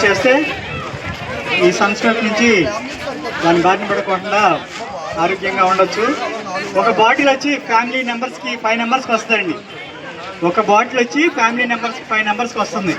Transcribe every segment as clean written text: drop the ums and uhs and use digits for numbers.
చేస్తే ఈ సన్స్ట్రోక్ నుంచి దాని బారిన పడకుండా ఆరోగ్యంగా ఉండొచ్చు. ఒక బాటిల్ వచ్చి ఫ్యామిలీ మెంబర్స్కి 5 మెంబర్స్కి వస్తుందండి. ఒక బాటిల్ వచ్చి ఫ్యామిలీ మెంబర్స్కి 5 మెంబర్స్కి వస్తుంది.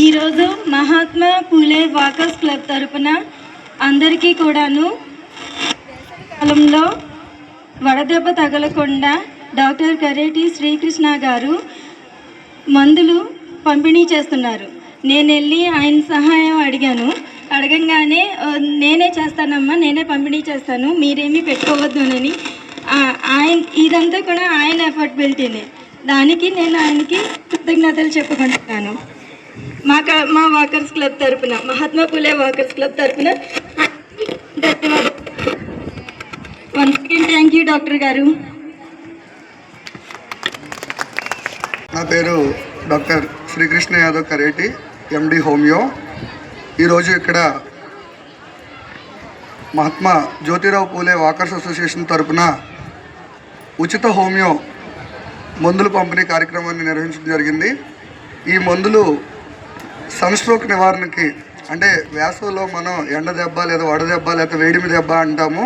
ఈరోజు మహాత్మా పూలే వాకర్స్ క్లబ్ తరపున అందరికీ కూడాను కాలంలో వడదెబ్బ తగలకుండా డాక్టర్ కరేటి శ్రీకృష్ణ గారు మందులు పంపిణీ చేస్తున్నారు. నేను వెళ్ళి ఆయన సహాయం అడగంగానే నేనే చేస్తానమ్మా, నేనే పంపిణీ చేస్తాను, మీరేమీ పెట్టుకోవద్దు అని ఆయన ఇదంతా కూడా ఆయన ఎఫర్టబిలిటీనే. దానికి నేను ఆయనకి కృతజ్ఞతలు చెప్పుకుంటున్నాను. మా వాకర్స్ క్లబ్ తరపున, మహాత్మా పూలే వాకర్స్ క్లబ్ తరపున ధన్యవాదాలు. Once again thank you doctor గారు. నా పేరు doctor Srikrishna Yadav Kareti, MD homeo. ఈరోజు ఇక్కడ మహాత్మా జ్యోతిరావు పూలే వాకర్స్ అసోసియేషన్ తరపున ఉచిత హోమియో మందులు పంపిణీ కార్యక్రమాన్ని నిర్వహించడం జరిగింది. ఈ మందులు సన్స్ట్రోక్ నివారణకి, అంటే వేసవిలో మనం ఎండ దెబ్బ లేదా వడదెబ్బ లేదా వేడిమి దెబ్బ అంటాము,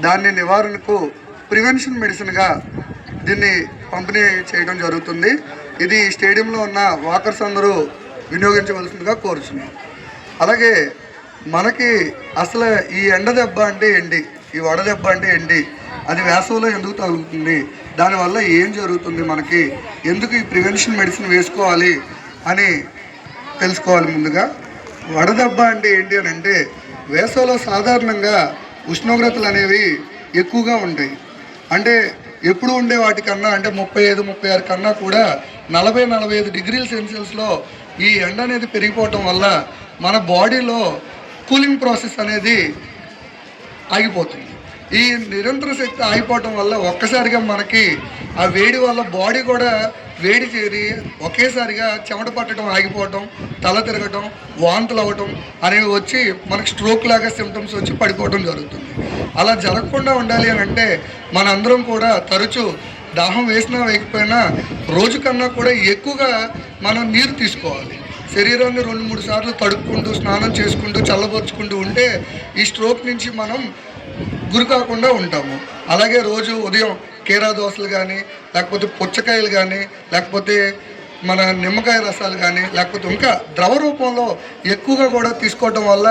దాన్ని నివారణకు ప్రివెన్షన్ మెడిసిన్గా దీన్ని పంపిణీ చేయడం జరుగుతుంది. ఇది స్టేడియంలో ఉన్న వాకర్స్ అందరూ వినియోగించవలసిందిగా కోరుచున్నాం. అలాగే మనకి అసలు ఈ ఎండ దెబ్బ అంటే ఏంటి, ఈ వడదెబ్బ అంటే ఏంటి, అది వేసవిలో ఎందుకు తగులుతుంది, దానివల్ల ఏం జరుగుతుంది, మనకి ఎందుకు ఈ ప్రివెన్షన్ మెడిసిన్ వేసుకోవాలి అని తెలుసుకోవాలి. ముందుగా వడదెబ్బ అంటే ఏంటి అని అంటే, వేసవిలో సాధారణంగా ఉష్ణోగ్రతలు అనేవి ఎక్కువగా ఉంటాయి. అంటే ఎప్పుడు ఉండే వాటికన్నా, అంటే 35-36 కన్నా కూడా 40-45 డిగ్రీల సెల్సియస్లో ఈ ఎండ అనేది పెరిగిపోవటం వల్ల మన బాడీలో కూలింగ్ ప్రాసెస్ అనేది ఆగిపోతుంది. ఈ నిరంతర శక్తి ఆగిపోవటం వల్ల ఒక్కసారిగా మనకి ఆ వేడి వల్ల బాడీ కూడా వేడి చేరి ఒకేసారిగా చెమట పట్టడం ఆగిపోవటం, తల తిరగటం, వాంతులు అవ్వటం అనేవి వచ్చి మనకి స్ట్రోక్ లాగా సిమ్టమ్స్ వచ్చి పడిపోవడం జరుగుతుంది. అలా జరగకుండా ఉండాలి అని అంటే మనందరం కూడా తరచూ దాహం వేసినా వేయకపోయినా రోజు కన్నా కూడా ఎక్కువగా మనం నీరు తీసుకోవాలి. శరీరాన్ని 2-3 సార్లు తడుపుకుంటూ, స్నానం చేసుకుంటూ, చల్లబరుచుకుంటూ ఉంటే ఈ స్ట్రోక్ నుంచి మనం గురి కాకుండా ఉంటాము. అలాగే రోజు ఉదయం కీరా దోసలు కానీ, లేకపోతే పుచ్చకాయలు కానీ, లేకపోతే మన నిమ్మకాయ రసాలు కానీ, లేకపోతే ఇంకా ద్రవ రూపంలో ఎక్కువగా కూడా తీసుకోవటం వల్ల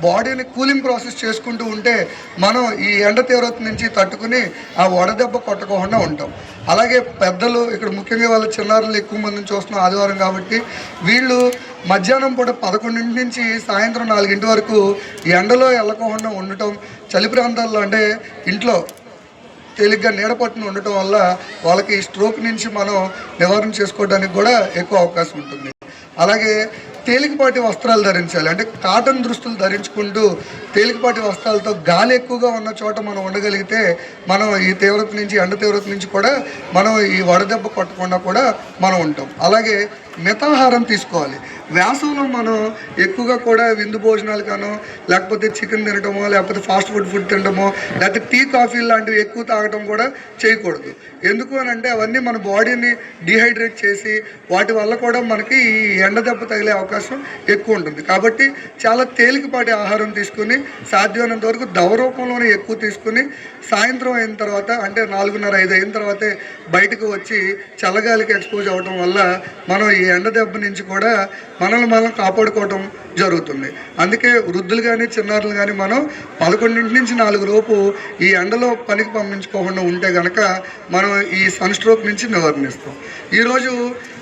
బాడీని కూలింగ్ ప్రాసెస్ చేసుకుంటూ ఉంటే మనం ఈ ఎండ తీవ్రత నుంచి తట్టుకుని ఆ వడదెబ్బ కొట్టకుండా ఉంటాం. అలాగే పెద్దలు, ఇక్కడ ముఖ్యంగా వాళ్ళ చిన్నారులు ఎక్కువ మందిని చూస్తున్నాం ఆదివారం కాబట్టి, వీళ్ళు మధ్యాహ్నం పూట 11 నుంచి సాయంత్రం 4 వరకు ఎండలో వెళ్ళకుండా ఉండటం, చలి ప్రాంతాల్లో అంటే ఇంట్లో తేలిగ్గా నీడపట్టును ఉండటం వల్ల వాళ్ళకి స్ట్రోక్ నుంచి మనం నివారణ చేసుకోవడానికి కూడా ఎక్కువ అవకాశం ఉంటుంది. అలాగే తేలికపాటి వస్త్రాలు ధరించాలి. అంటే కాటన్ దుస్తులు ధరించుకుంటూ తేలికపాటి వస్త్రాలతో గాలి ఎక్కువగా ఉన్న చోట మనం ఉండగలిగితే మనం ఈ తీవ్రత నుంచి, ఎండ తీవ్రత నుంచి కూడా మనం ఈ వడదెబ్బ కొట్టకుండా కూడా మనం ఉంటాం. అలాగే మితాహారం తీసుకోవాలి. వేసవిలో మనం ఎక్కువగా కూడా విందు భోజనాలు కానో, లేకపోతే చికెన్ తినటమో, లేకపోతే ఫాస్ట్ ఫుడ్ తినటమో, లేకపోతే టీ కాఫీ లాంటివి ఎక్కువ తాగటం కూడా చేయకూడదు. ఎందుకు అని అంటే అవన్నీ మన బాడీని డీహైడ్రేట్ చేసి వాటి వల్ల కూడా మనకి ఈ ఎండ దెబ్బ తగిలే అవకాశం ఎక్కువ ఉంటుంది. కాబట్టి చాలా తేలికపాటి ఆహారం తీసుకుని సాధ్యమైనంత వరకు ద్రవ రూపంలోనే ఎక్కువ తీసుకుని సాయంత్రం అయిన తర్వాత, అంటే 4:30-5 అయిన తర్వాతే బయటకు వచ్చి చల్లగాలికి ఎక్స్పోజ్ అవ్వడం వల్ల మనం ఈ ఈ ఎండ దెబ్బ నుంచి కూడా మనం కాపాడుకోవడం జరుగుతుంది. అందుకే వృద్ధులు కానీ చిన్నారులు కానీ మనం 11 నుంచి 4 లోపు ఈ ఎండలో పనికి పంపించుకోకుండా ఉంటే కనుక మనం ఈ సన్ స్ట్రోక్ నుంచి నివారణిస్తాం. ఈరోజు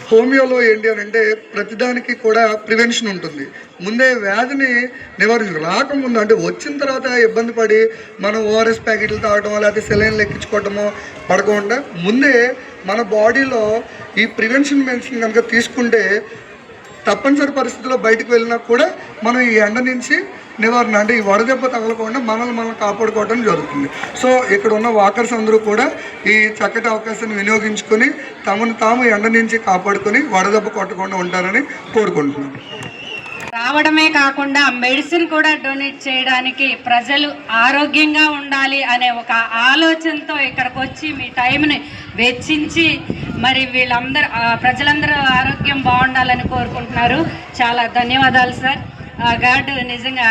హోమియోలో ఏంటి అని అంటే ప్రతిదానికి కూడా ప్రివెన్షన్ ఉంటుంది. ముందే వ్యాధిని రాకముందు అంటే వచ్చిన తర్వాత ఇబ్బంది పడి మనం ఓఆర్ఎస్ ప్యాకెట్లు తాగటమో లేకపోతే సెలైన్లు ఎక్కించుకోవటమో పడకుండా ముందే మన బాడీలో ఈ ప్రివెన్షన్ మెడిసిన్ కనుక తీసుకుంటే తప్పనిసరి పరిస్థితుల్లో బయటకు వెళ్ళినా కూడా మనం ఈ ఎండ నుంచి నివారణ అంటే ఈ వడదెబ్బ తగలకుండా మనం కాపాడుకోవడం జరుగుతుంది. సో ఇక్కడ ఉన్న వాకర్స్ అందరూ కూడా ఈ చక్కటి అవకాశాన్ని వినియోగించుకొని తమను తాము ఎండ నుంచి కాపాడుకొని వడదెబ్బ కొట్టకుండా ఉంటారని కోరుకుంటున్నాం. రావడమే కాకుండా మెడిసిన్ కూడా డొనేట్ చేయడానికి ప్రజలు ఆరోగ్యంగా ఉండాలి అనే ఒక ఆలోచనతో ఇక్కడికి వచ్చి మీ టైంని వెచ్చించి మరి ప్రజలందరూ ఆరోగ్యం బాగుండాలని కోరుకుంటున్నారు. చాలా ధన్యవాదాలు సార్. గాడ్ నిజంగా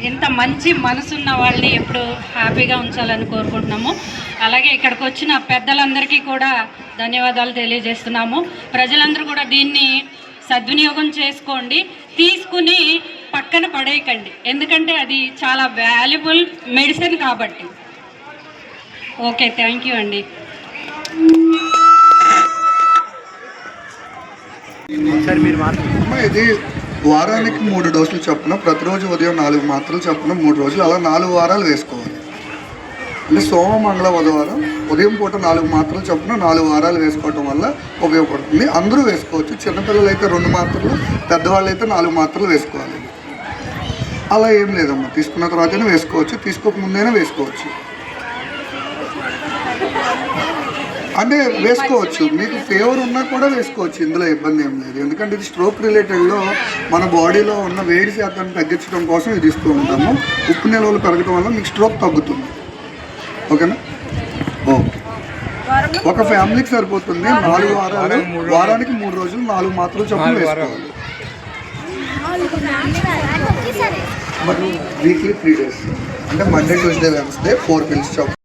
ఇంత మంచి మనసున్న వాళ్ళని ఎప్పుడు హ్యాపీగా ఉంచాలని కోరుకుంటున్నాము. అలాగే ఇక్కడికి వచ్చిన పెద్దలందరికీ కూడా ధన్యవాదాలు తెలియజేస్తున్నాము. ప్రజలందరూ కూడా దీన్ని సద్వినియోగం చేసుకోండి, తీసుకుని పక్కన పడేయకండి, ఎందుకంటే అది చాలా వాల్యుబుల్ మెడిసిన్ కాబట్టి. ఓకే, థ్యాంక్ యూ అండి. ఇది వారానికి 3 డోసులు చొప్పున ప్రతిరోజు ఉదయం 4 మాత్రలు చొప్పున 3 రోజులు అలా 4 వారాలు వేసుకోవాలి. అంటే సోమ మంగళ బుధవారం ఉదయం పూట 4 మాత్రలు చొప్పున 4 వారాలు వేసుకోవటం వల్ల ఉపయోగపడుతుంది. అందరూ వేసుకోవచ్చు. చిన్నపిల్లలు అయితే 2 మాత్రలు, పెద్దవాళ్ళు అయితే 4 మాత్రలు వేసుకోవాలి. అలా ఏం లేదమ్మా, తీసుకున్న తర్వాతనే వేసుకోవచ్చు, తీసుకోకముందైనా వేసుకోవచ్చు. అంటే వేసుకోవచ్చు, మీకు ఫీవర్ ఉన్నా కూడా వేసుకోవచ్చు, ఇందులో ఇబ్బంది ఏం లేదు. ఎందుకంటే ఇది స్ట్రోక్ రిలేటెడ్లో మన బాడీలో ఉన్న వేడి శాతాన్ని తగ్గించడం కోసం ఇది ఇస్తూ ఉంటాము. ఉప్పు నిల్వలు పెరగడం వల్ల మీకు స్ట్రోక్ తగ్గుతుంది. ఓకేనా? ఓకే, ఒక ఫ్యామిలీకి సరిపోతుంది. 4 వారాలు, వారానికి 3 రోజులు 4 మాత్రలు చొప్పున వేసుకోవాలి. మరియు వీక్లీ 3 days అంటే మండే, ట్యూస్డే, వెన్స్డే 4 పిల్స్ చొప్పున.